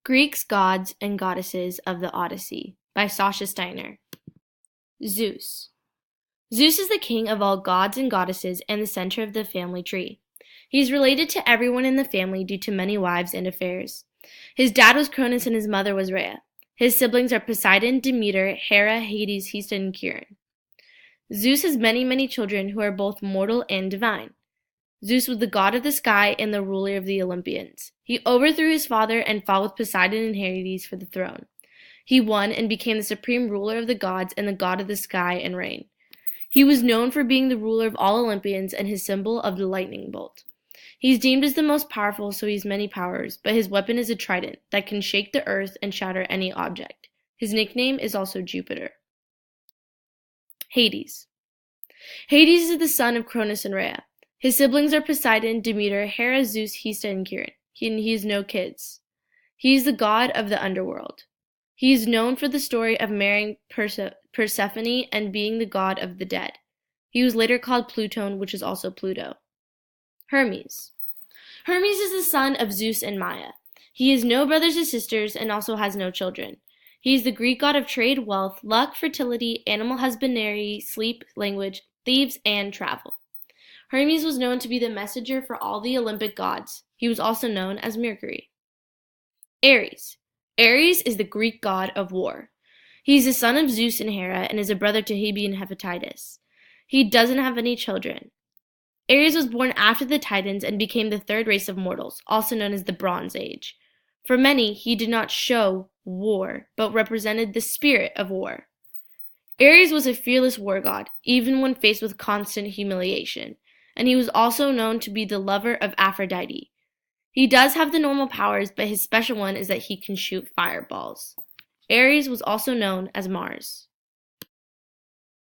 Greeks, Gods and Goddesses of the Odyssey by Sasha Steiner. Zeus. Zeus is the king of all gods and goddesses and the center of the family tree. He is related to everyone in the family due to many wives and affairs. His dad was Cronus and his mother was Rhea. His siblings are Poseidon, Demeter, Hera, Hades, Hestia, and Chiron. Zeus has many children who are both mortal and divine. Zeus was the god of the sky and the ruler of the Olympians. He overthrew his father and fought with Poseidon and Hades for the throne. He won and became the supreme ruler of the gods and the god of the sky and rain. He was known for being the ruler of all Olympians and his symbol of the lightning bolt. He is deemed as the most powerful, so he has many powers, but his weapon is a trident that can shake the earth and shatter any object. His nickname is also Jupiter. Hades. Hades is the son of Cronus and Rhea. His siblings are Poseidon, Demeter, Hera, Zeus, Hestia, and Chiron. He has no kids. He is the god of the underworld. He is known for the story of marrying Persephone and being the god of the dead. He was later called Pluton, which is also Pluto. Hermes. Hermes is the son of Zeus and Maia. He has no brothers or sisters and also has no children. He is the Greek god of trade, wealth, luck, fertility, animal husbandry, sleep, language, thieves, and travel. Hermes was known to be the messenger for all the Olympic gods. He was also known as Mercury. Ares. Ares is the Greek god of war. He is the son of Zeus and Hera and is a brother to Hebe and Hephaestus. He doesn't have any children. Ares was born after the Titans and became the third race of mortals, also known as the Bronze Age. For many, he did not show war, but represented the spirit of war. Ares was a fearless war god, even when faced with constant humiliation, and he was also known to be the lover of Aphrodite. He does have the normal powers, but his special one is that he can shoot fireballs. Ares was also known as Mars.